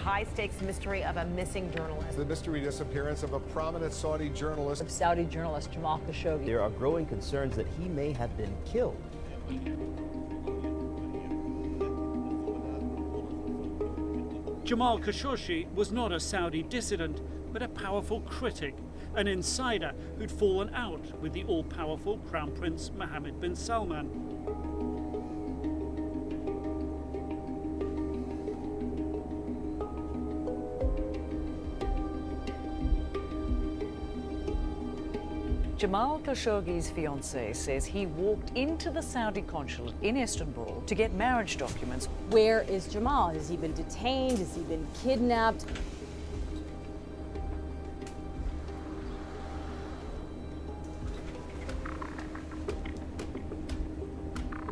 high-stakes mystery of a missing journalist. The mystery disappearance of a prominent Saudi journalist. Of Saudi journalist Jamal Khashoggi. There are growing concerns that he may have been killed. Jamal Khashoggi was not a Saudi dissident, but a powerful critic, an insider who'd fallen out with the all-powerful Crown Prince Mohammed bin Salman. Jamal Khashoggi's fiancée says he walked into the Saudi consulate in Istanbul to get marriage documents. Where is Jamal? Has he been detained? Has he been kidnapped?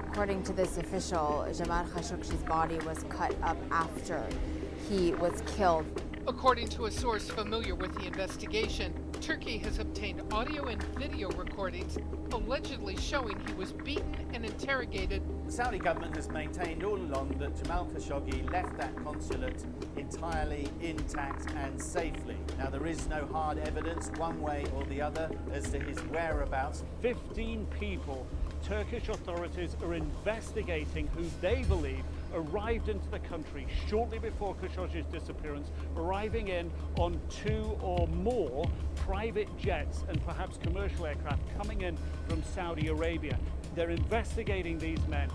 According to this official, Jamal Khashoggi's body was cut up after he was killed. According to a source familiar with the investigation, Turkey has obtained audio and video recordings allegedly showing he was beaten and interrogated. The Saudi government has maintained all along that Jamal Khashoggi left that consulate entirely intact and safely. Now, there is no hard evidence one way or the other as to his whereabouts. 15 people Turkish authorities are investigating who they believe arrived into the country shortly before Khashoggi's disappearance, arriving in on 2 or more private jets and perhaps commercial aircraft coming in from Saudi Arabia. They're investigating these men.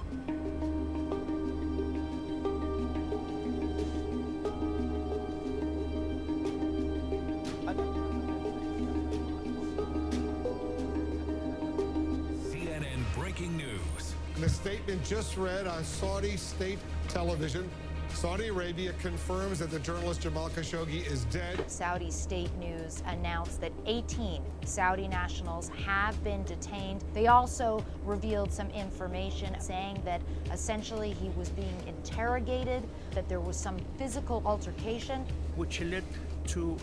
CNN breaking news. In a statement just read on Saudi state television, Saudi Arabia confirms that the journalist Jamal Khashoggi is dead. Saudi state news announced that 18 Saudi nationals have been detained. They also revealed some information saying that essentially he was being interrogated, that there was some physical altercation. Which led to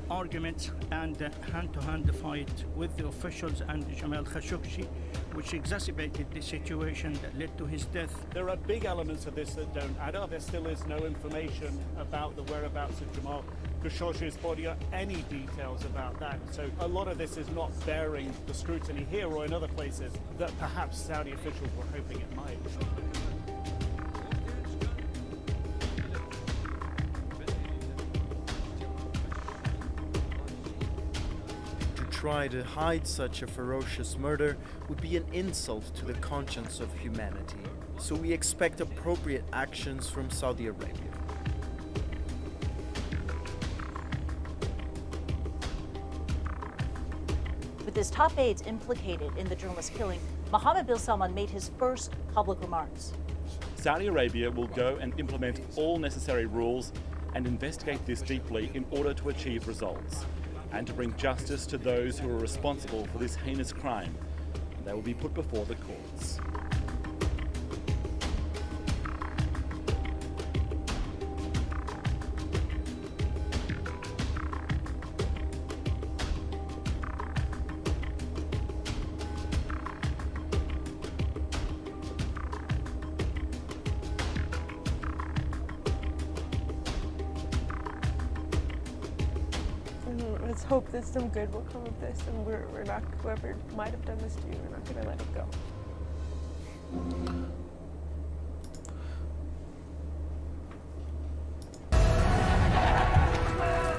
arguments and hand-to-hand fight with the officials and Jamal Khashoggi, which exacerbated the situation that led to his death. There are big elements of this that don't add up. There still is no information about the whereabouts of Jamal Khashoggi's body or any details about that. So a lot of this is not bearing the scrutiny here or in other places that perhaps Saudi officials were hoping it might. Try to hide such a ferocious murder would be an insult to the conscience of humanity. So we expect appropriate actions from Saudi Arabia. With his top aides implicated in the journalist killing, Mohammed bin Salman made his first public remarks. Saudi Arabia will go and implement all necessary rules and investigate this deeply in order to achieve results, and to bring justice to those who are responsible for this heinous crime. They will be put before the courts. Let's hope that some good will come of this, and we're not, whoever might have done this to you, we're not going to let it go.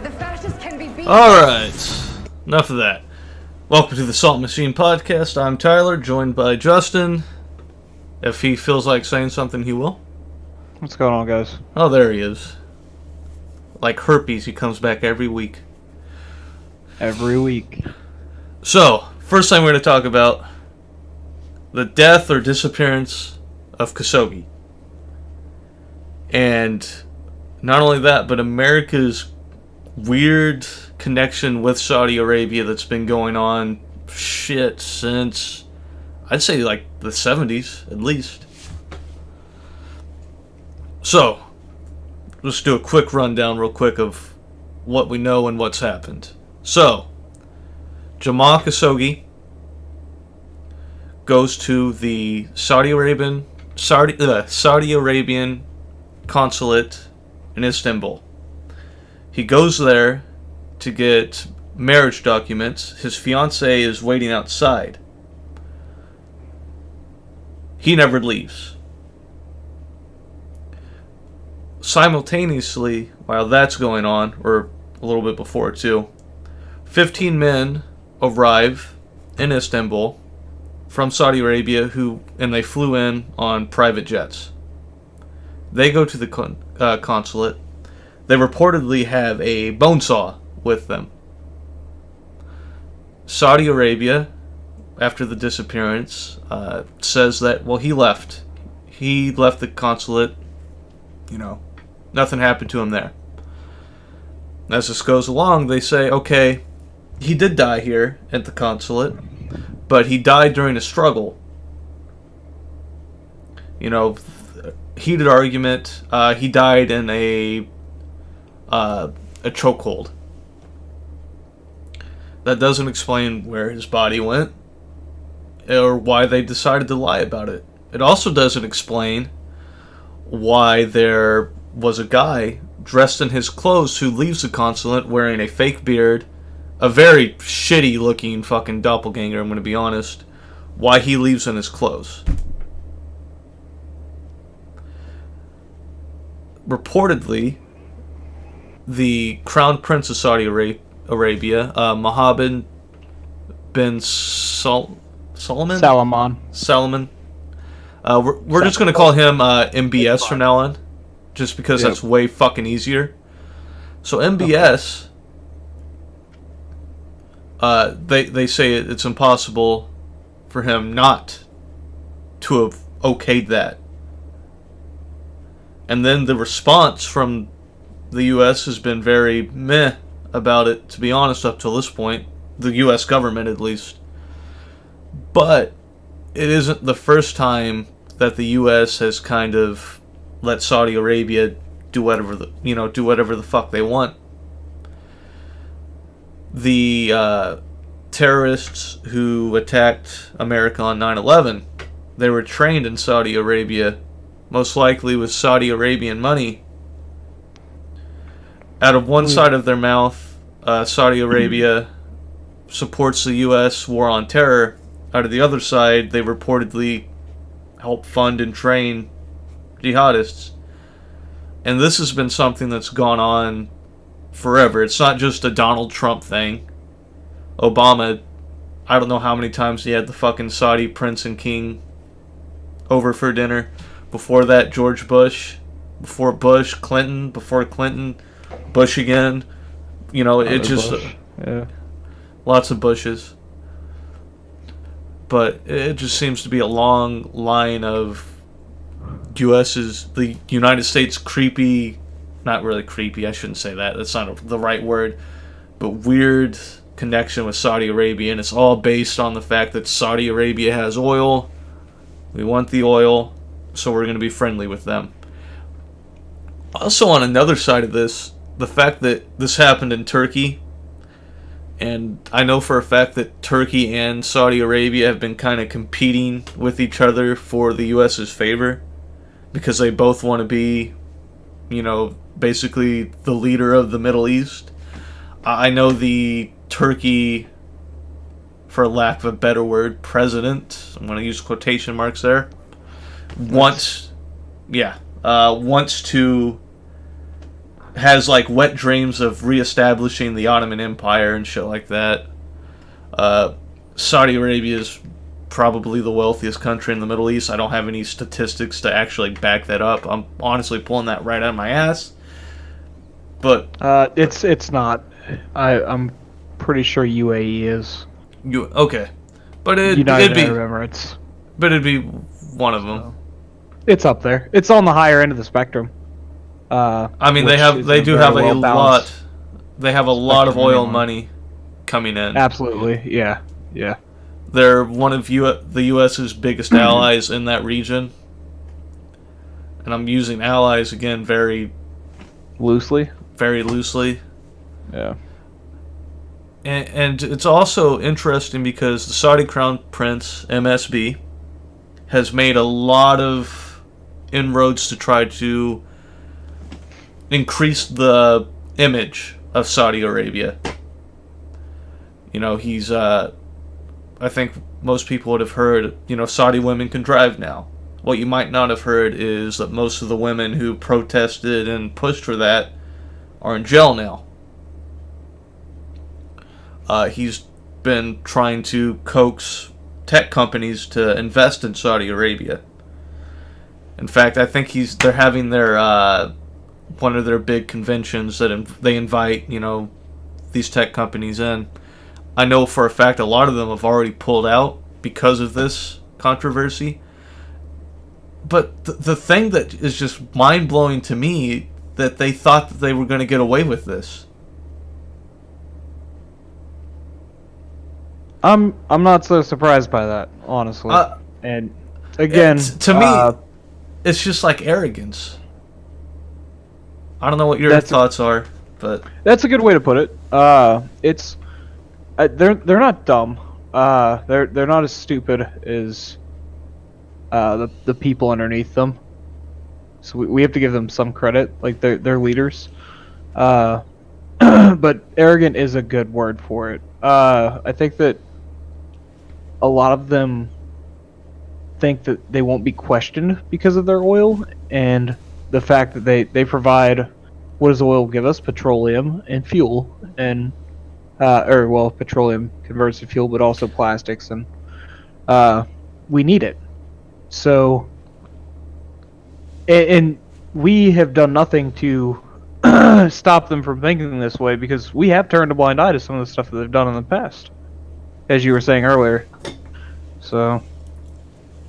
The fascists can be beaten. Alright, enough of that. Welcome to the Salt Machine Podcast. I'm Tyler, joined by Justin. If he feels like saying something, he will. What's going on, guys? Oh, there he is. Like herpes, he comes back every week. Every week. So, first thing we're going to talk about, the death or disappearance of Khashoggi. And not only that, but America's weird connection with Saudi Arabia that's been going on, since, I'd say like the 70s, at least. So, let's do a quick rundown real quick of what we know and what's happened. So, Jamal Khashoggi goes to the Saudi Arabian consulate in Istanbul. He goes there to get marriage documents. His fiancée is waiting outside. He never leaves. Simultaneously, while that's going on, or a little bit before too, 15 men arrive in Istanbul from Saudi Arabia, and they flew in on private jets. They go to the consulate. They reportedly have a bone saw with them. Saudi Arabia, after the disappearance, says that, well, he left. He left the consulate. You know, nothing happened to him there. As this goes along, they say, okay, he did die here at the consulate, but he died during a struggle. You know, heated argument. He died in a chokehold. That doesn't explain where his body went or why they decided to lie about it. It also doesn't explain why there was a guy dressed in his clothes who leaves the consulate wearing a fake beard, a very shitty looking fucking doppelganger, I'm going to be honest, why he leaves in his clothes. Reportedly, the Crown Prince of Saudi Arabia, Mohammed bin Salman. We're just going to call him MBS from now on, just because that's way fucking easier. So MBS, they say it's impossible for him not to have okayed that. And then the response from the U.S. has been very meh about it, to be honest, up till this point. The U.S. government, at least. But it isn't the first time that the U.S. has kind of let Saudi Arabia do whatever the fuck they want. The terrorists who attacked America on 9/11, they were trained in Saudi Arabia, most likely with Saudi Arabian money. Out of one side of their mouth, Saudi Arabia supports the U.S. war on terror. Out of the other side, they reportedly help fund and train jihadists. And this has been something that's gone on forever. It's not just a Donald Trump thing. Obama, I don't know how many times he had the fucking Saudi prince and king over for dinner. Before that, George Bush. Before Bush, Clinton. Before Clinton, Bush again. You know, it just... Lots of Bushes. But it just seems to be a long line of the United States creepy... Not really creepy, I shouldn't say that. That's not the right word. But weird connection with Saudi Arabia. And it's all based on the fact that Saudi Arabia has oil. We want the oil, so we're going to be friendly with them. Also, on another side of this, the fact that this happened in Turkey, and I know for a fact that Turkey and Saudi Arabia have been kind of competing with each other for the U.S.'s favor, because they both want to be, you know, basically the leader of the Middle East. I know the Turkey, for lack of a better word, president, I'm going to use quotation marks there, wants to, has like wet dreams of reestablishing the Ottoman Empire and shit like that. Saudi Arabia is probably the wealthiest country in the Middle East. I don't have any statistics to actually back that up. I'm honestly pulling that right out of my ass. But it's not. I'm pretty sure UAE is. Okay, but United it'd be Arab Emirates. But it'd be one of them. It's up there. It's on the higher end of the spectrum. I mean, they do have a lot. They have a lot of oil money coming in. Absolutely, yeah. They're one of the U.S.'s biggest allies in that region, and I'm using allies again very loosely. Very loosely. Yeah. And it's also interesting because the Saudi Crown Prince, MSB, has made a lot of inroads to try to increase the image of Saudi Arabia. You know, he's, I think most people would have heard, you know, Saudi women can drive now. What you might not have heard is that most of the women who protested and pushed for that are in jail now. He's been trying to coax tech companies to invest in Saudi Arabia. In fact, I think they're having their one of their big conventions that they invite, you know, these tech companies in. I know for a fact a lot of them have already pulled out because of this controversy. But the thing that is just mind-blowing to me, that they thought that they were going to get away with this. I'm not so surprised by that, honestly. And again, to me, it's just like arrogance. I don't know what your thoughts are, but that's a good way to put it. It's they're not dumb. They're not as stupid as the people underneath them. So we have to give them some credit, like they're leaders. But arrogant is a good word for it. I think that a lot of them think that they won't be questioned because of their oil, and the fact that they provide, what does oil give us? Petroleum and fuel, and petroleum converts to fuel, but also plastics, and we need it. So, and we have done nothing to stop them from thinking this way, because we have turned a blind eye to some of the stuff that they've done in the past, as you were saying earlier. So,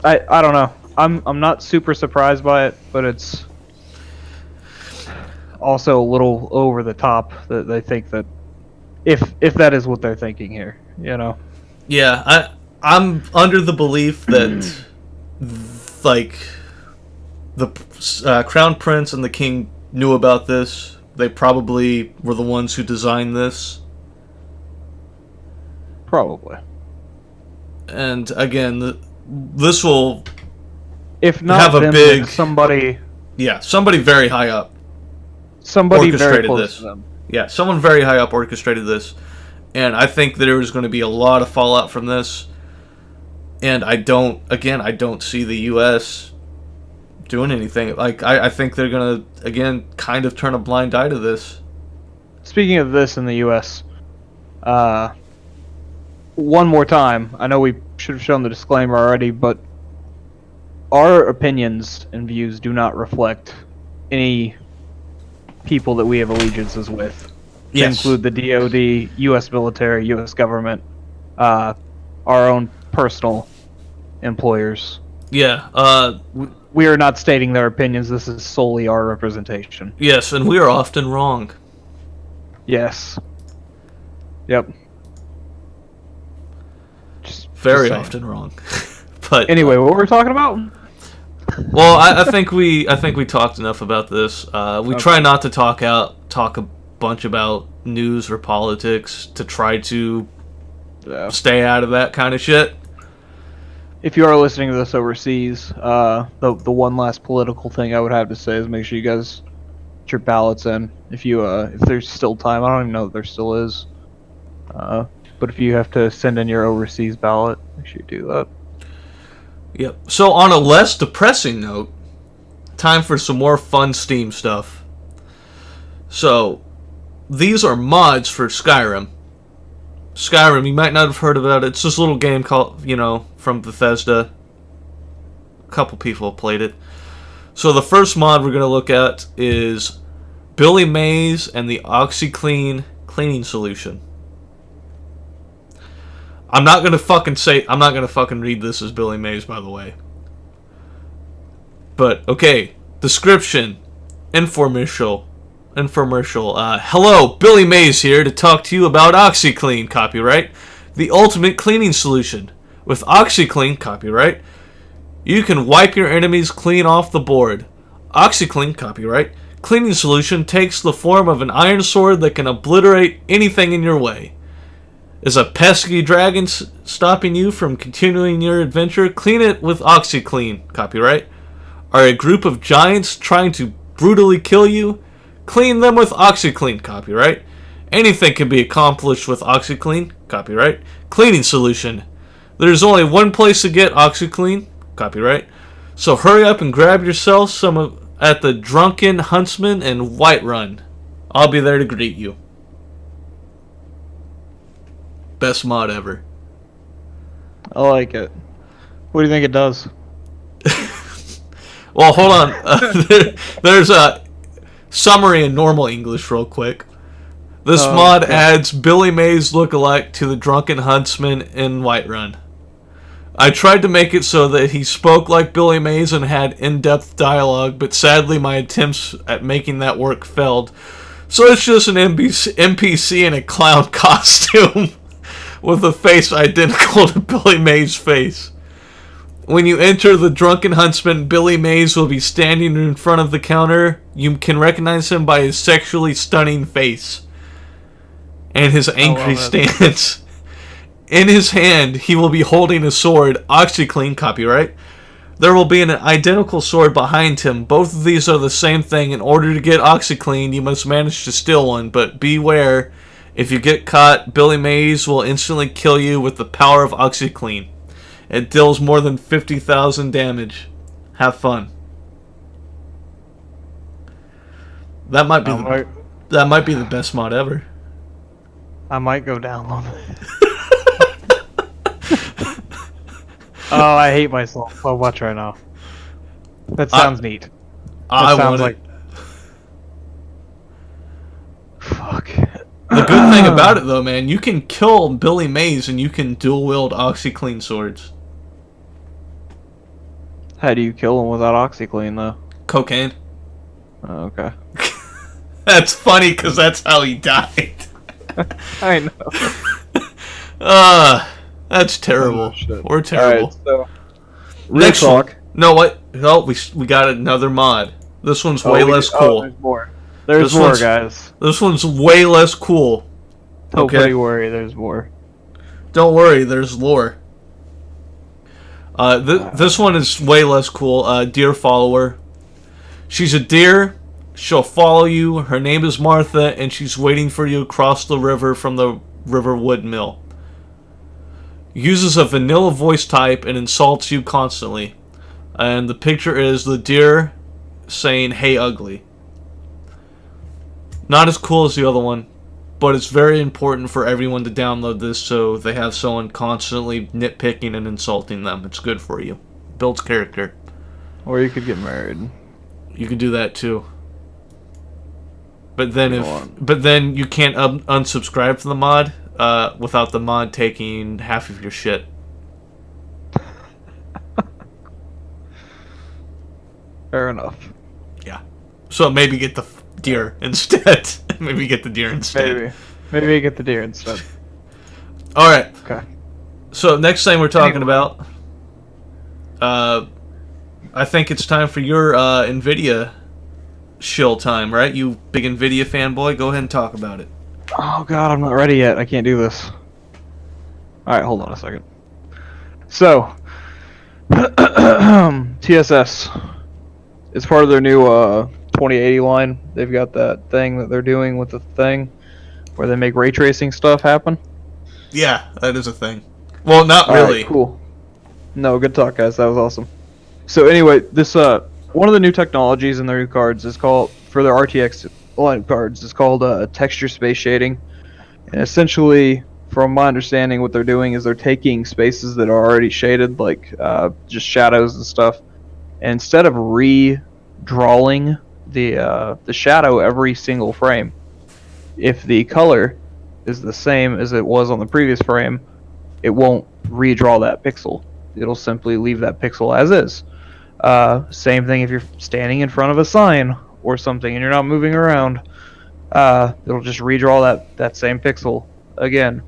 I don't know. I'm not super surprised by it, but it's also a little over the top that they think that if that is what they're thinking here, you know. Yeah, I'm under the belief that like the Crown Prince and the King knew about this. They probably were the ones who designed this. Probably. And again, this will, if not have a them, big then somebody. Yeah, somebody very high up. Somebody very orchestrated close this. to them. Yeah, someone very high up orchestrated this, and I think there is going to be a lot of fallout from this. And I don't see the U.S. doing anything. Like I think they're going to again kind of turn a blind eye to this. Speaking of this in the U.S., one more time, I know we should have shown the disclaimer already, but our opinions and views do not reflect any people that we have allegiances with. To Yes. include the DoD, U.S. military, U.S. government, our own personal employers. Yeah. We are not stating their opinions. This is solely our representation. Yes, and we are often wrong. Yes. Yep. Very saying. often wrong. But anyway, what were we talking about? Well, I think we talked enough about this. We try not to talk a bunch about news or politics to try to stay out of that kind of shit. If you are listening to this overseas, the one last political thing I would have to say is make sure you guys get your ballots in. If there's still time, I don't even know if there still is. But if you have to send in your overseas ballot, make sure you do that. Yep. So on a less depressing note, time for some more fun Steam stuff. So, these are mods for Skyrim. Skyrim, you might not have heard about it. It's this little game called, from Bethesda. A couple people have played it. So the first mod we're going to look at is Billy Mays and the OxyClean cleaning solution. I'm not gonna fucking read this as Billy Mays, by the way. But okay, description, infomercial. Hello, Billy Mays here to talk to you about OxyClean, copyright, the ultimate cleaning solution. With OxyClean, copyright, you can wipe your enemies clean off the board. OxyClean, copyright, cleaning solution takes the form of an iron sword that can obliterate anything in your way. Is a pesky dragon stopping you from continuing your adventure? Clean it with OxyClean, copyright. Are a group of giants trying to brutally kill you? Clean them with OxyClean, copyright. Anything can be accomplished with OxyClean, copyright. Cleaning solution. There's only one place to get OxyClean, copyright. So hurry up and grab yourself some at the Drunken Huntsman in Whiterun. I'll be there to greet you. Best mod ever. I like it. What do you think it does? Well, hold on. There's a summary in normal English real quick. This mod adds Billy Mays lookalike to the Drunken Huntsman in Whiterun. I tried to make it so that he spoke like Billy Mays and had in-depth dialogue, but sadly my attempts at making that work failed. So it's just an NPC in a clown costume with a face identical to Billy Mays' face. When you enter the Drunken Huntsman, Billy Mays will be standing in front of the counter. You can recognize him by his sexually stunning face and his angry stance. In his hand, he will be holding a sword, OxyClean, copyright. There will be an identical sword behind him. Both of these are the same thing. In order to get OxyClean, you must manage to steal one, but beware. If you get caught, Billy Mays will instantly kill you with the power of OxyClean. It deals more than 50,000 damage. Have fun. That might be the best mod ever. I might go download it. Oh, I hate myself so much right now. That sounds neat. That sounds like... Fuck. The good thing about it, though, man, you can kill Billy Mays and you can dual-wield OxyClean swords. How do you kill him without OxyClean, though? Cocaine. Oh, okay. That's funny, because that's how he died. I know. That's terrible. We're terrible. Alright, so... Next one. No, what? No, we got another mod. This one's way less cool. There's more. There's more, guys. This one's way less cool. Don't worry, there's more. Don't worry, there's lore. This one is way less cool. Deer follower. She's a deer. She'll follow you. Her name is Martha, and she's waiting for you across the river from the Riverwood Mill. Uses a vanilla voice type and insults you constantly. And the picture is the deer saying, "Hey, ugly." Not as cool as the other one, but it's very important for everyone to download this so they have someone constantly nitpicking and insulting them. It's good for you. Builds character. Or you could get married. You could do that too. But then you can't unsubscribe from the mod without the mod taking half of your shit. Fair enough. Yeah. So maybe get the deer instead. Maybe get the deer instead. Maybe you get the deer instead. Alright. Okay. So next thing we're talking about, I think it's time for your NVIDIA shill time, right? You big NVIDIA fanboy, go ahead and talk about it. Oh god, I'm not ready yet. I can't do this. Alright, hold on a second. So, TSS. It's part of their new 2080 line. They've got that thing that they're doing with the thing where they make ray tracing stuff happen. Yeah, that is a thing. Well, not really. Alright, cool. No, good talk, guys. That was awesome. So anyway, this one of the new technologies in their new cards is called, for their RTX line cards, is called texture space shading. And essentially, from my understanding, what they're doing is they're taking spaces that are already shaded, like just shadows and stuff, and instead of redrawing the shadow every single frame, if the color is the same as it was on the previous frame, it won't redraw that pixel. It'll simply leave that pixel as is. Same thing if you're standing in front of a sign or something and you're not moving around. It'll just redraw that same pixel again.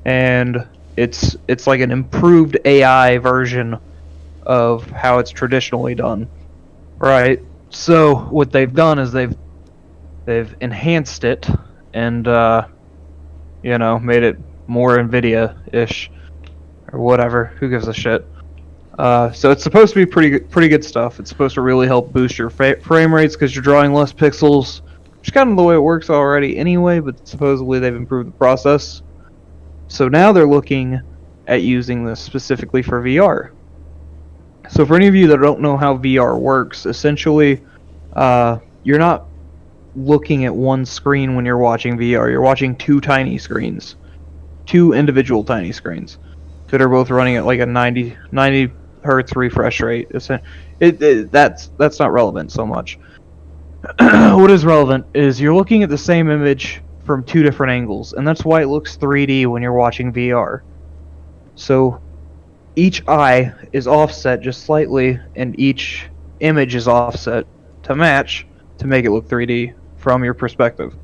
And it's like an improved AI version of how it's traditionally done. Right? So what they've done is they've enhanced it and made it more NVIDIA-ish or whatever. Who gives a shit? So it's supposed to be pretty good stuff. It's supposed to really help boost your frame rates because you're drawing less pixels, which is kind of the way it works already anyway, but supposedly they've improved the process. So now they're looking at using this specifically for VR. So for any of you that don't know how VR works, essentially, you're not looking at one screen when you're watching VR. You're watching two tiny screens, two individual tiny screens that are both running at like a 90 hertz refresh rate. That's not relevant so much. What is relevant is you're looking at the same image from two different angles, and that's why it looks 3D when you're watching VR. So each eye is offset just slightly, and each image is offset to match to make it look 3D from your perspective.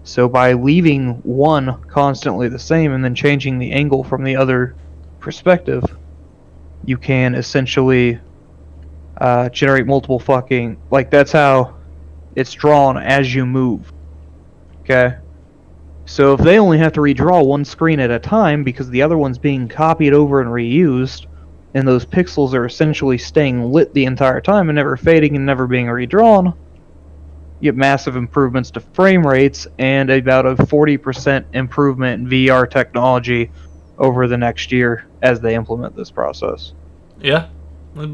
So by leaving one constantly the same and then changing the angle from the other perspective, you can essentially generate multiple fucking... Like, that's how it's drawn as you move. Okay? So if they only have to redraw one screen at a time because the other one's being copied over and reused, and those pixels are essentially staying lit the entire time and never fading and never being redrawn, you get massive improvements to frame rates and about a 40% improvement in VR technology over the next year as they implement this process. Yeah.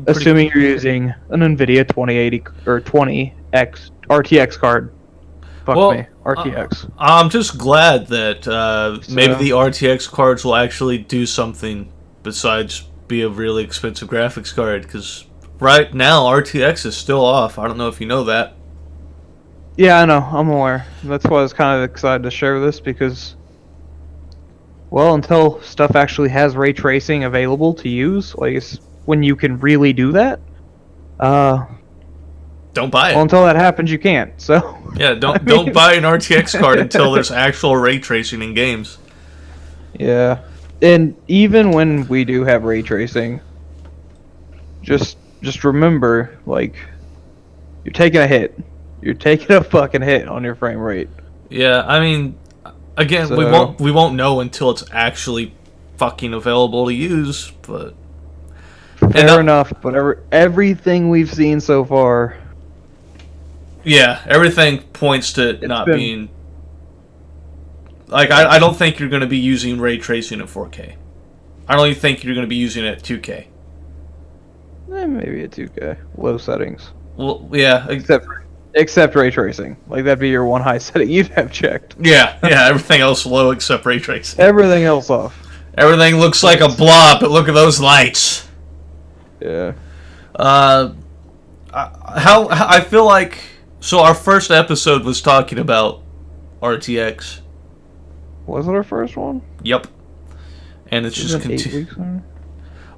Assuming you're using an NVIDIA 2080 or 20X RTX card. Fuck me, RTX. I'm just glad that maybe the RTX cards will actually do something besides be a really expensive graphics card, because right now RTX is still off. I don't know if you know that. Yeah, I know. I'm aware. That's why I was kind of excited to share this, because, well, until stuff actually has ray tracing available to use, like it's when you can really do that, don't buy it. Well, until that happens, you can't. So yeah, don't buy an RTX card until there's actual ray tracing in games. Yeah, and even when we do have ray tracing, just remember, like, you're taking a hit. You're taking a fucking hit on your frame rate. Yeah, I mean, again, we won't know until it's actually fucking available to use. But fair enough. But everything we've seen so far, yeah, everything points to it not being. Like, I don't think you're going to be using ray tracing at 4K. I don't even think you're going to be using it at 2K. Maybe at 2K, low settings. Well, yeah, except ray tracing. Like, that'd be your one high setting you'd have checked. Yeah, everything else low except ray tracing. Everything else off. Everything looks like a blob, but look at those lights. Yeah. I feel like, so our first episode was talking about RTX. Was it our first one? Yep. And it's just 8 weeks on?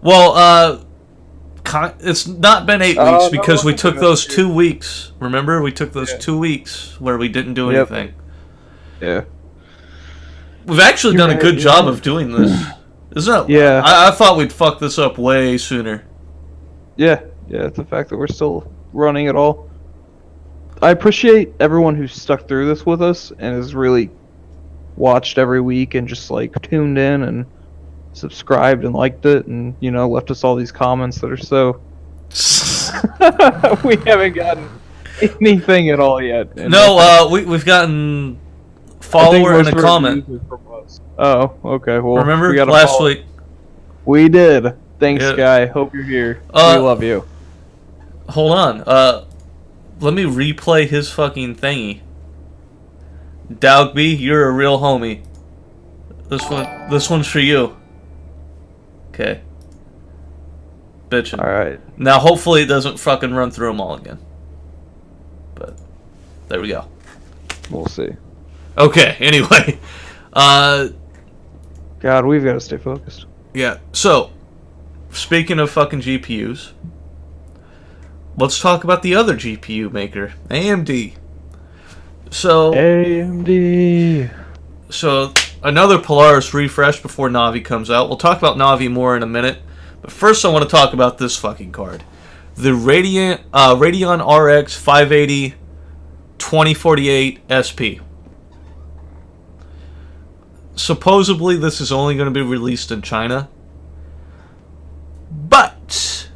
Well, it's not been 8 weeks because we took those 2 weeks. Remember, we took those 2 weeks where we didn't do anything. Yeah. We've actually done a good job of doing this, isn't it? Yeah. I thought we'd fuck this up way sooner. Yeah. It's the fact that we're still running it all. I appreciate everyone who's stuck through this with us and has really watched every week and just like tuned in and subscribed and liked it and, you know, left us all these comments that are so we haven't gotten anything at all yet. No, we've gotten follower and a comment. Oh, okay. Well, remember we got last week? We did. Thanks, Guy. Hope you're here. We love you. Hold on. Let me replay his fucking thingy. Dogby, you're a real homie. This one's for you. Okay. Bitchin'. Alright. Now, hopefully it doesn't fucking run through them all again. But, there we go. We'll see. Okay, anyway. God, we've got to stay focused. Yeah, so, speaking of fucking GPUs, let's talk about the other GPU maker, AMD. So, AMD. So, another Polaris refresh before Navi comes out. We'll talk about Navi more in a minute. But first I want to talk about this fucking card. The Radeon RX 580 2048 SP. Supposedly this is only going to be released in China. But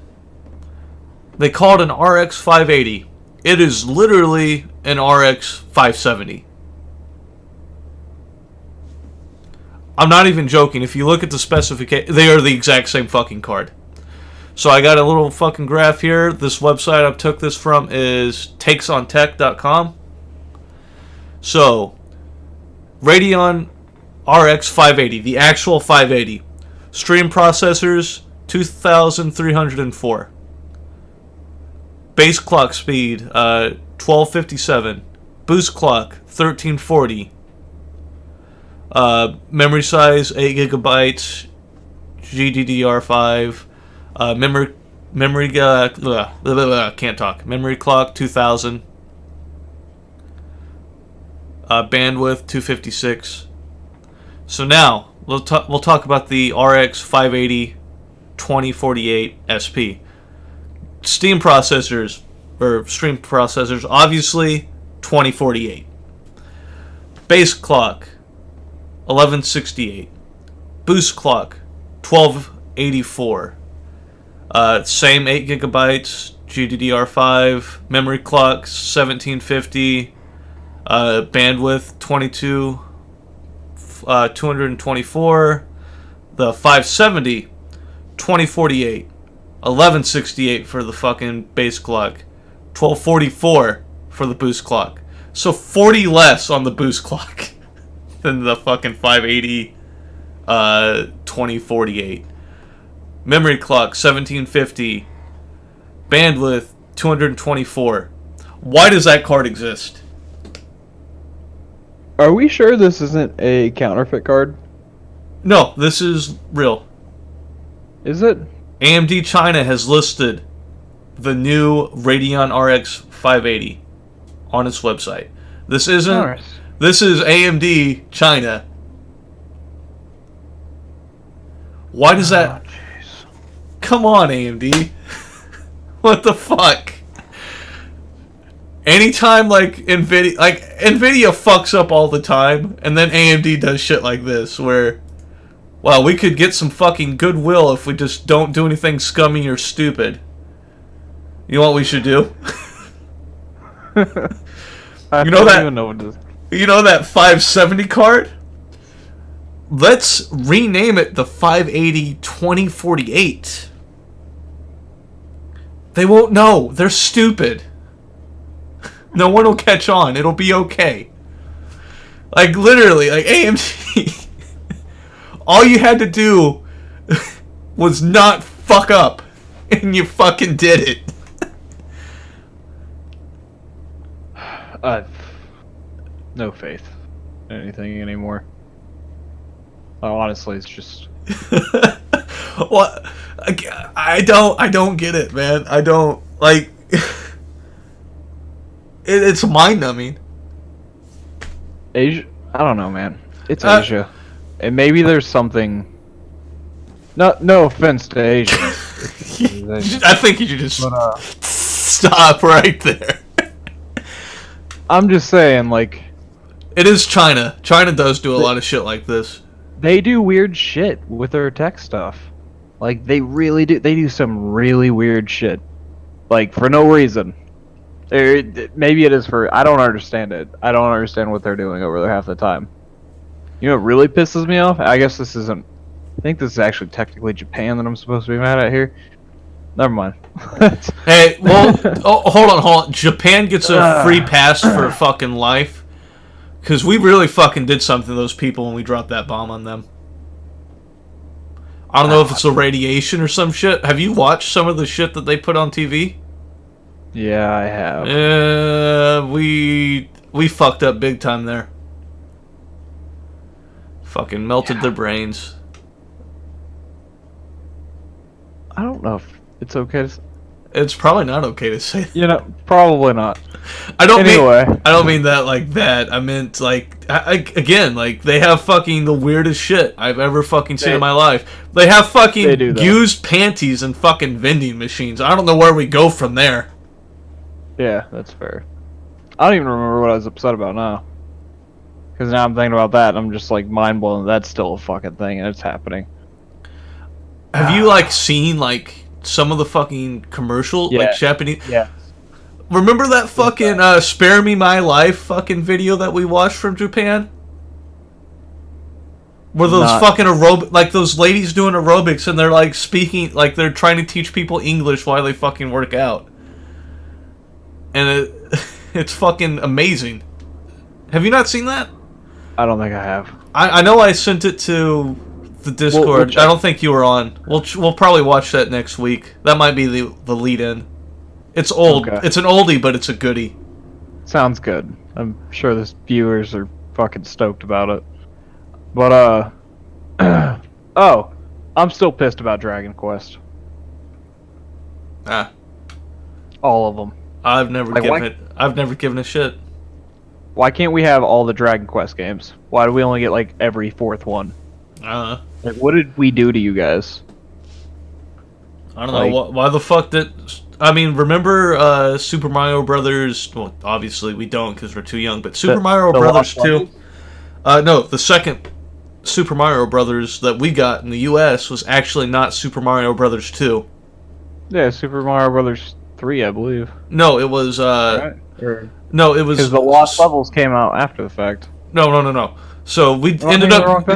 they call it an RX 580. It is literally an RX 570. I'm not even joking. If you look at the specification, they are the exact same fucking card. So I got a little fucking graph here. This website I took this from is takesontech.com. So, Radeon RX 580, the actual 580. Stream processors, 2,304. Base clock speed, 1257. Boost clock, 1340. Memory size, 8 gigabytes. GDDR5. Can't talk. Memory clock, 2000. Bandwidth, 256. So now, we'll talk about the RX 580 2048 SP. Steam processors, or stream processors, obviously 2048. Base clock, 1168. Boost clock, 1284. Same 8 gigabytes, GDDR5. Memory clock, 1750. Bandwidth, 224. The 570, 2048. 1168 for the fucking base clock. 1244 for the boost clock. So 40 less on the boost clock than the fucking 580 2048. Memory clock 1750. Bandwidth 224. Why does that card exist? Are we sure this isn't a counterfeit card? No, this is real. Is it? AMD China has listed the new Radeon RX 580 on its website. This isn't. Alright. This is AMD China. Why does that? Come on, AMD. What the fuck? Anytime Nvidia fucks up all the time, and then AMD does shit like this, where, well, we could get some fucking goodwill if we just don't do anything scummy or stupid. You know what we should do? I don't even know what this. You know that 570 card? Let's rename it the 580 2048. They won't know. They're stupid. No one will catch on. It'll be okay. Like, literally, like, AMD... all you had to do was not fuck up. And you fucking did it. No faith in anything anymore. Honestly, it's just... What? I don't get it, man. I don't, like... It's mind-numbing. Asia? I don't know, man. It's Asia. And maybe there's something... No offense to Asia. I think you should just stop right there. I'm just saying, like... It is China. China does do a lot of shit like this. They do weird shit with their tech stuff. Like, they really do. They do some really weird shit. Like, for no reason. Maybe it is for... I don't understand it. I don't understand what they're doing over there half the time. You know what really pisses me off? I guess this isn't... I think this is actually technically Japan that I'm supposed to be mad at here. Never mind. Hey, well... hold on. Japan gets a free pass for fucking life. Because we really fucking did something to those people when we dropped that bomb on them. I don't know if it's the radiation or some shit. Have you watched some of the shit that they put on TV? Yeah, I have. We fucked up big time there. Fucking melted their brains. I don't know if it's okay to... It's probably not okay to say that. You know, probably not. I don't mean that like that. I meant like again, like they have fucking the weirdest shit I've ever fucking seen in my life. They have fucking used panties and fucking vending machines. I don't know where we go from there. Yeah, that's fair. I don't even remember what I was upset about now. Because now I'm thinking about that, and I'm just like mind blown. That's still a fucking thing, and it's happening. Have you like seen like some of the fucking commercial like Japanese? Yeah. Remember that fucking "Spare Me My Life" fucking video that we watched from Japan? Where those fucking like those ladies doing aerobics and they're like speaking, like they're trying to teach people English while they fucking work out. And it's fucking amazing. Have you not seen that? I don't think I have. I know I sent it to the Discord. We'll I don't think you were on. We'll probably watch that next week. That might be the lead-in. It's old. Okay. It's an oldie, but it's a goodie. Sounds good. I'm sure the viewers are fucking stoked about it. But, oh, I'm still pissed about Dragon Quest. All of them. I've never given a shit. Why can't we have all the Dragon Quest games? Why do we only get, like, every fourth one? Like, what did we do to you guys? I don't know. Why the fuck did... I mean, remember Super Mario Brothers... Well, obviously we don't because we're too young, but Super Mario Brothers 2... no, the second Super Mario Brothers that we got in the US was actually not Super Mario Brothers 2. Yeah, Super Mario Brothers 3, I believe. No, it was... Right? No, it was... Because the Lost Levels came out after the fact. No. So we ended up...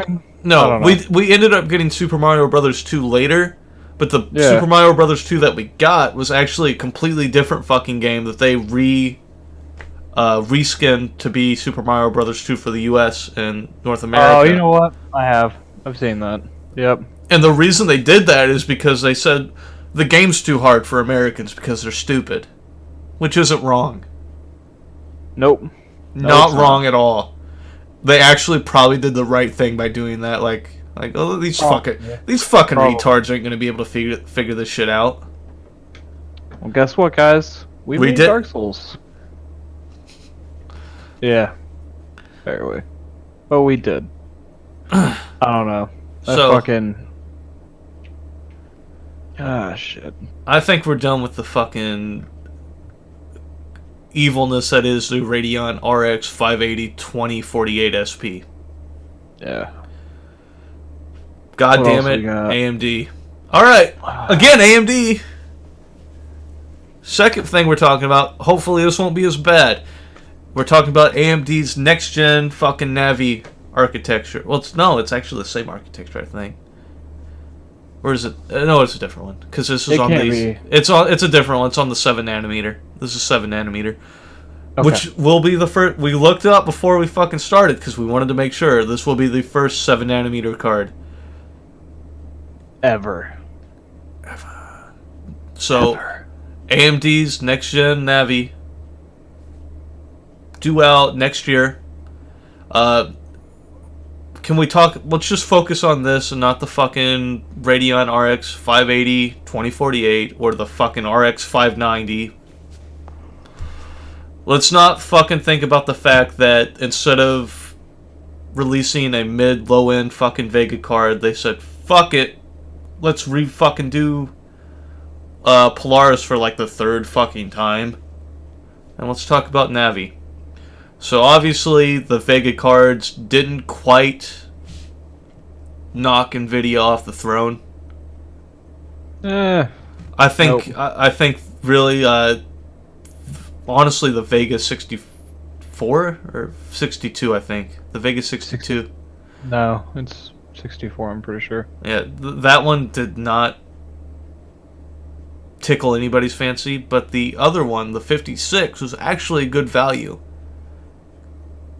No, we ended up getting Super Mario Brothers 2 later, but the Super Mario Brothers 2 that we got was actually a completely different fucking game that they reskinned to be Super Mario Brothers 2 for the US and North America. Oh, you know what? I've seen that. Yep. And the reason they did that is because they said the game's too hard for Americans because they're stupid. Which isn't wrong. Nope. Not wrong at all. They actually probably did the right thing by doing that. Like oh, these fucking retards aren't going to be able to figure this shit out. Well, guess what, guys? We made did. Dark Souls. Yeah. Fairly. But we did. I don't know. Shit. I think we're done with the fucking evilness that is the Radeon RX 580 2048 SP. Yeah. God damn it, AMD. Alright, again, AMD. Second thing we're talking about, hopefully this won't be as bad. We're talking about AMD's next-gen fucking Navi architecture. Well, it's actually the same architecture, I think. Or is it? No, it's a different one. Because this is on these. It's a different one. It's on the 7nm. This is 7nm. Okay. Which will be the first. We looked it up before we fucking started because we wanted to make sure this will be the first 7nm card. Ever. So, AMD's next-gen Navi due out next year. Can we talk... Let's just focus on this and not the fucking Radeon RX 580 2048 or the fucking RX 590. Let's not fucking think about the fact that instead of releasing a mid-low-end fucking Vega card, they said, fuck it, let's re-fucking do Polaris for like the third fucking time. And let's talk about Navi. So obviously the Vega cards didn't quite knock Nvidia off the throne. I think really honestly the Vega 64 or 62 I think. The Vega 62. No, it's 64 I'm pretty sure. Yeah, that one did not tickle anybody's fancy, but the other one, the 56, was actually good value.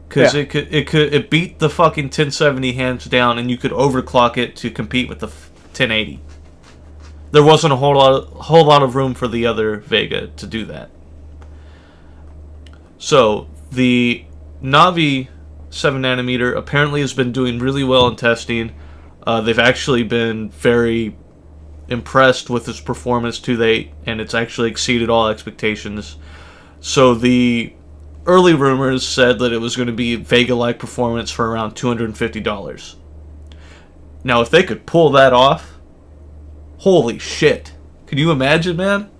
Because it beat the fucking 1070 hands down, and you could overclock it to compete with the 1080. There wasn't a whole lot of room for the other Vega to do that. So the Navi 7nm apparently has been doing really well in testing. They've actually been very impressed with its performance to date, and it's actually exceeded all expectations. So the early rumors said that it was going to be Vega-like performance for around $250. Now, if they could pull that off, holy shit! Could you imagine, man?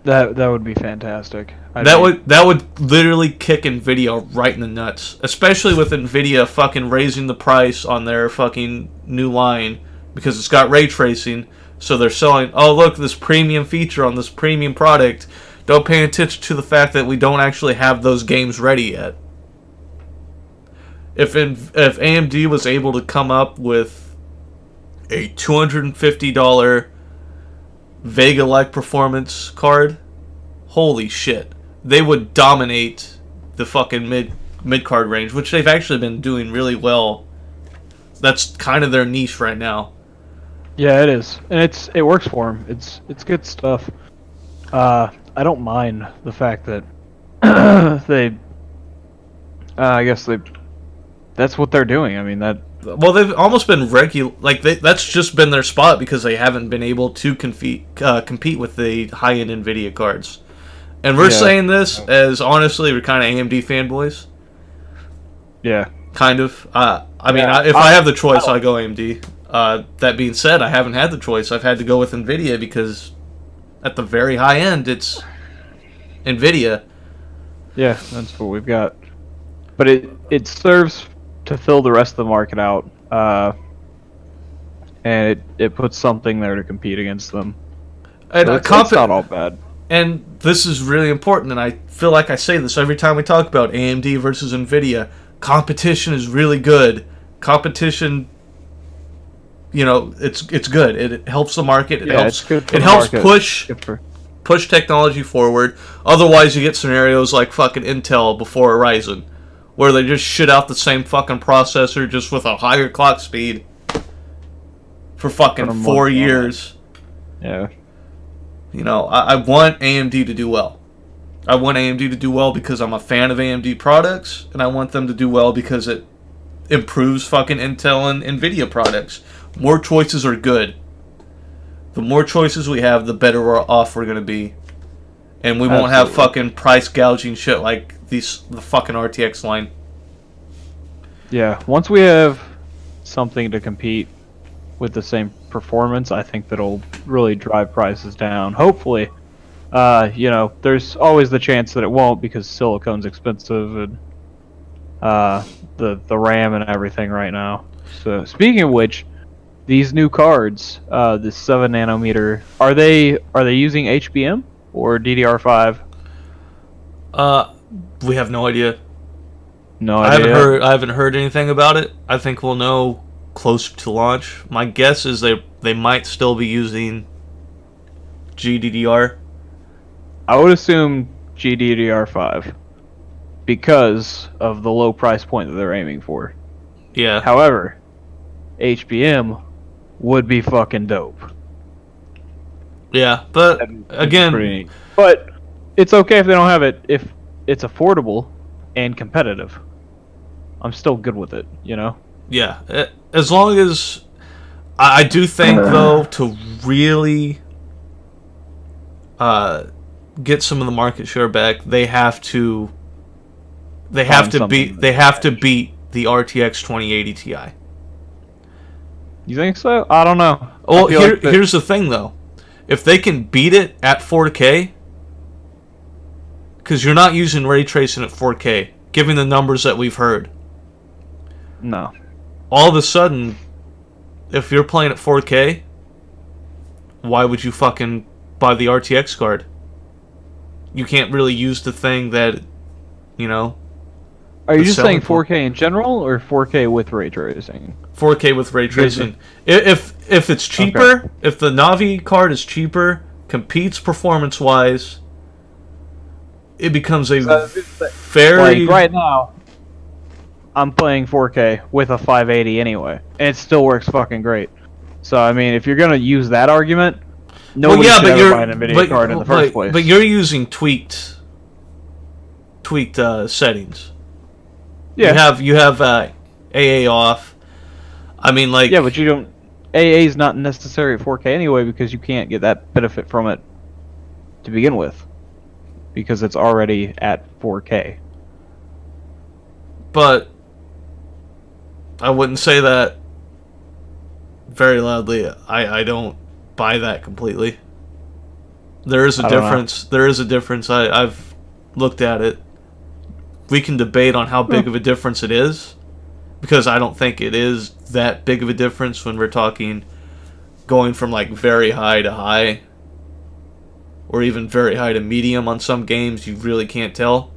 That would be fantastic. That would literally kick Nvidia right in the nuts, especially with Nvidia fucking raising the price on their fucking new line because it's got ray tracing. So they're selling, oh look, this premium feature on this premium product, Don't pay attention to the fact that we don't actually have those games ready yet. If AMD was able to come up with a $250 Vega-like performance card, holy shit, they would dominate the fucking mid-card range, which they've actually been doing really well. That's kind of their niche right now. Yeah, it is, and it works for them. It's good stuff. I don't mind the fact that I guess that's what they're doing. I mean that. Well, they've almost been regular. Like that's just been their spot because they haven't been able to compete with the high-end Nvidia cards. And we're saying this as honestly, we're kind of AMD fanboys. Yeah. Kind of. I mean, if I have the choice, I go AMD. That being said, I haven't had the choice. I've had to go with Nvidia because at the very high end, it's Nvidia. Yeah, that's what we've got. But it serves to fill the rest of the market out, and it puts something there to compete against them. And so it's not all bad. And this is really important, and I feel like I say this every time we talk about AMD versus Nvidia. Competition is really good. Competition, it's good. It helps the market. It helps. It's good for it the helps market. push technology forward. Otherwise, you get scenarios like fucking Intel before Ryzen, where they just shit out the same fucking processor just with a higher clock speed for fucking 4 years. Yeah. I want AMD to do well. I want AMD to do well because I'm a fan of AMD products, and I want them to do well because it improves fucking Intel and Nvidia products. More choices are good. The more choices we have, the better off we're going to be. And we won't have fucking price gouging shit like the fucking RTX line. Yeah, once we have something to compete with the same performance, I think that'll really drive prices down. Hopefully. There's always the chance that it won't because silicon's expensive and the RAM and everything right now. So speaking of which, these new cards, the 7 nanometer, are they using HBM or DDR5? We have no idea. No idea. I haven't heard anything about it. I think we'll know closer to launch. My guess is they might still be using GDDR. I would assume GDDR5 because of the low price point that they're aiming for. Yeah. However, HBM would be fucking dope. Yeah, but again, but it's okay if they don't have it if it's affordable and competitive. I'm still good with it, Yeah, as long as I do think though to really get some of the market share back, they have to beat the RTX 2080 Ti. You think so? I don't know. Well, here's the thing though. If they can beat it at 4K, because you're not using ray tracing at 4K, given the numbers that we've heard. No. All of a sudden, if you're playing at 4K, why would you fucking buy the RTX card? You can't really use the thing that, Are you just saying 4K in general or 4K with ray tracing? 4K with ray tracing. If it's cheaper, if the Navi card is cheaper, competes performance-wise, it becomes a very... Like right now, I'm playing 4K with a 580 anyway, and it still works fucking great. So, I mean, if you're going to use that argument, nobody should ever buy an NVIDIA card in the first place. But you're using tweaked settings. Yeah. You have AA off. I mean, like... Yeah, but you don't... AA is not necessary at 4K anyway because you can't get that benefit from it to begin with. Because it's already at 4K. But I wouldn't say that very loudly. I don't buy that completely. There is a difference. There is a difference. I've looked at it. We can debate on how big of a difference it is, because I don't think it is that big of a difference when we're talking going from like very high to high. or even very high to medium on some games, you really can't tell.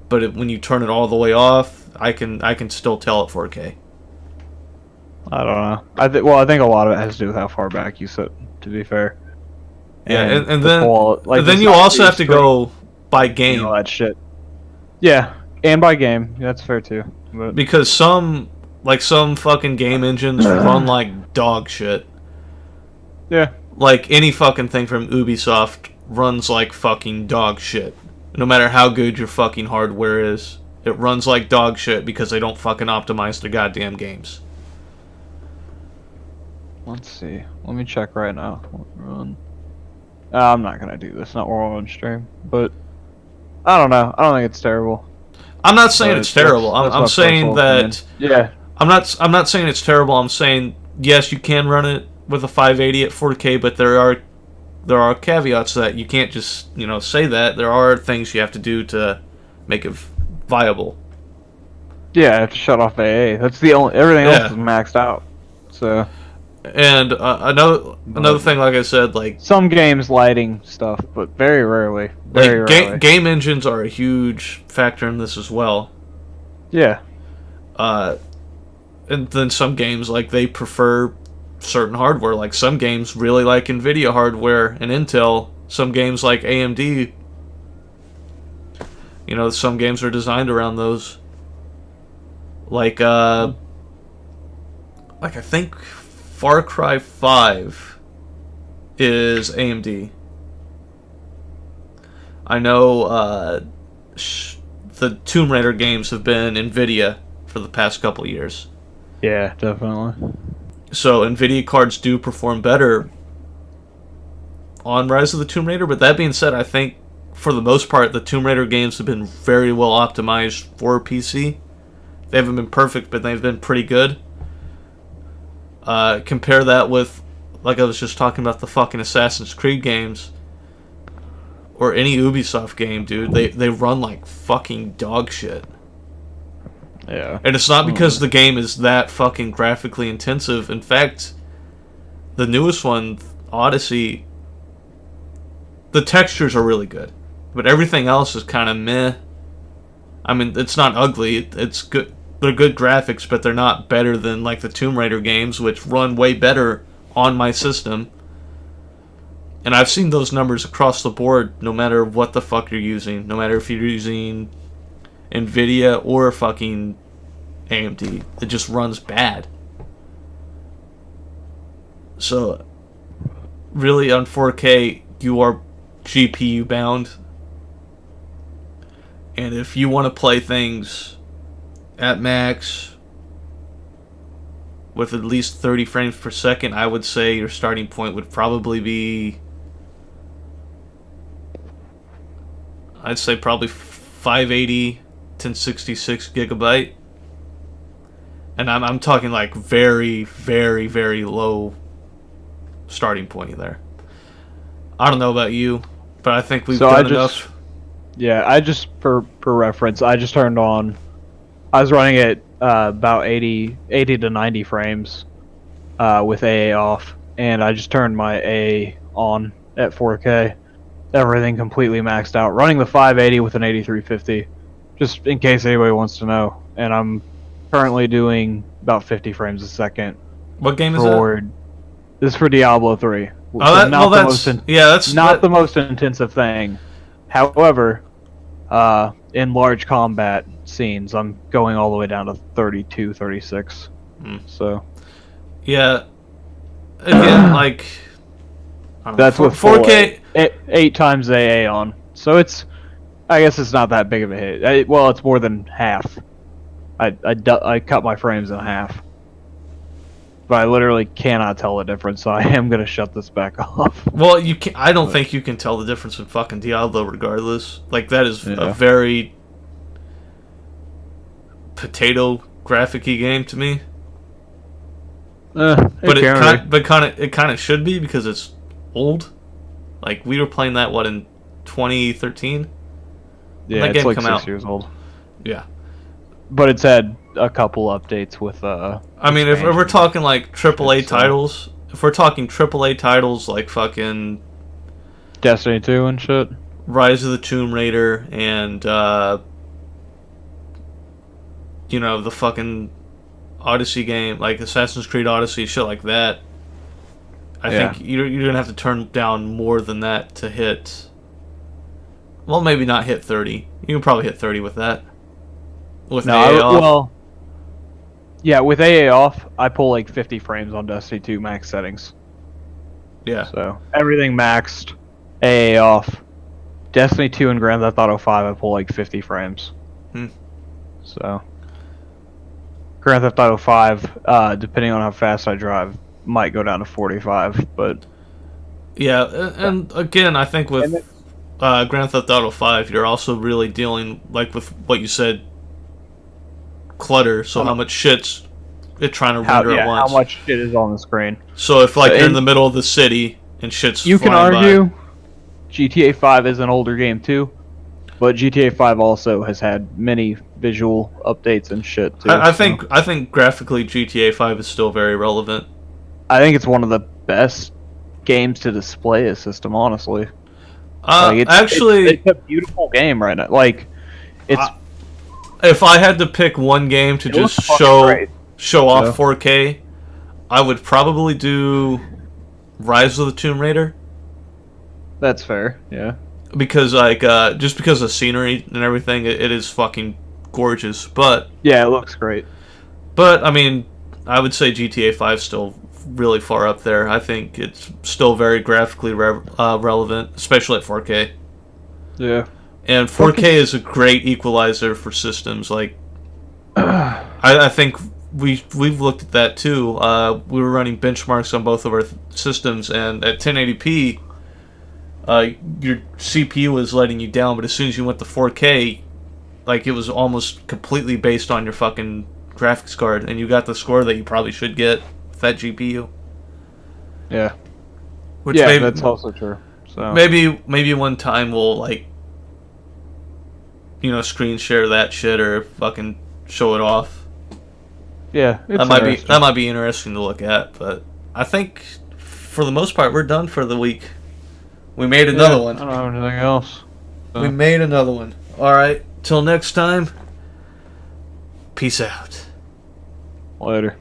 But when you turn it all the way off, I can still tell at 4K. I don't know. I think a lot of it has to do with how far back you sit, to be fair. Yeah, and the then like then the you also have to screen, go by game. all that shit. Yeah, and by game. That's fair too. But Because some fucking game engines run like dog shit. Yeah. Like any fucking thing from Ubisoft runs like fucking dog shit. No matter how good your fucking hardware is, it runs like dog shit because they don't fucking optimize their goddamn games. let's see. Let me check right now. Run. I'm not gonna do this. Not while we're on stream. But I don't know. I don't think it's terrible. I'm not saying But it's terrible. that's I'm my saying personal that. opinion. Yeah. I'm not saying it's terrible. I'm saying yes, you can run it with a 580 at 4K, but there are caveats to that. You can't just say that. There are things you have to do to make it viable. Yeah, I have to shut off AA. That's the only. Everything Yeah. else is maxed out. So. And another thing, like I said, like some games lighting stuff, but very rarely. Very rarely. Game engines are a huge factor in this as well. Yeah. And then some games, like, they prefer certain hardware. Like, some games really like NVIDIA hardware and Intel. Some games like AMD, some games are designed around those. Like I think Far Cry 5 is AMD. I know the Tomb Raider games have been NVIDIA for the past couple of years. Yeah, definitely. So NVIDIA cards do perform better on Rise of the Tomb Raider, but that being said, I think for the most part the Tomb Raider games have been very well optimized for PC. They haven't been perfect, but they've been pretty good. Compare that with, like I was just talking about, the fucking Assassin's Creed games or any Ubisoft game, dude. They run like fucking dog shit. Yeah. And it's not because the game is that fucking graphically intensive. In fact, the newest one, Odyssey, the textures are really good, but everything else is kind of meh. I mean, it's not ugly. It's good. They're good graphics, but they're not better than like the Tomb Raider games, which run way better on my system. And I've seen those numbers across the board, no matter what the fuck you're using. No matter if you're using NVIDIA or fucking AMD. It just runs bad. So, really, on 4K, you are GPU bound. And if you want to play things at max with at least 30 frames per second, I would say your starting point would probably be, I'd say probably 580 1066 gigabyte. And I'm talking like very, very, very low starting point there. I don't know about you, but I think we've done enough. Yeah, I just, for reference, I just turned on, I was running it about 80 to 90 frames with AA off, and I just turned my AA on at 4K. Everything completely maxed out. Running the 580 with an 8350, just in case anybody wants to know. And I'm currently doing about 50 frames a second. What game is that? This is for Diablo 3. Oh, that's not the most intensive thing. However, in large combat scenes, I'm going all the way down to 32, 36. So, yeah. Again, like, I don't that's know, with 4K 8 times AA on. So it's, I guess it's not that big of a hit. Well, it's more than half. I cut my frames in half. But I literally cannot tell the difference, so I am gonna shut this back off. Well, you can. I don't think you can tell the difference in fucking Diablo, regardless. Like, that is a very potato graphic-y game to me. But it kind of should be, because it's old. Like, we were playing that in 2013. Yeah, that it's game like come 6 out. years old. Yeah. But it's had a couple updates with I mean, if we're talking like AAA titles, if we're talking AAA titles like fucking Destiny 2 and shit. Rise of the Tomb Raider and you know, the fucking Odyssey game, like Assassin's Creed Odyssey, shit like that. I think you're gonna have to turn down more than that to hit. Well, maybe not hit 30. You can probably hit 30 with that. With AA off. Well, yeah, with AA off, I pull like 50 frames on Destiny 2 max settings. Yeah. So everything maxed, AA off. Destiny 2 and Grand Theft Auto 5, I pull like 50 frames. So Grand Theft Auto 5, depending on how fast I drive, might go down to 45, but yeah, and again, I think with Grand Theft Auto 5, you're also really dealing, like with what you said, clutter. So how much shit's it trying to render at once? How much shit is on the screen? So if like you're in the middle of the city and shit's you can flying argue by, GTA 5 is an older game too, but GTA 5 also has had many visual updates and shit too. I think graphically GTA 5 is still very relevant. I think it's one of the best games to display a system, honestly. It's a beautiful game right now. Like, it's. If I had to pick one game to just show off 4K, I would probably do Rise of the Tomb Raider. That's fair, yeah. Because like just because of scenery and everything, it is fucking gorgeous. But yeah, it looks great. But I mean, I would say GTA 5 still really far up there. I think it's still very graphically relevant, especially at 4K. Yeah. And 4K is a great equalizer for systems. Like, I think we've looked at that too. We were running benchmarks on both of our systems, and at 1080p, your CPU was letting you down. But as soon as you went to 4K, like it was almost completely based on your fucking graphics card, and you got the score that you probably should get with that GPU. Yeah. Which yeah, that's also true. So maybe one time we'll like, you know, screen share that shit or fucking show it off. Yeah, that might be interesting to look at. But I think for the most part we're done for the week. We made another one. I don't have anything else. So. We made another one. All right. Till next time. Peace out. Later.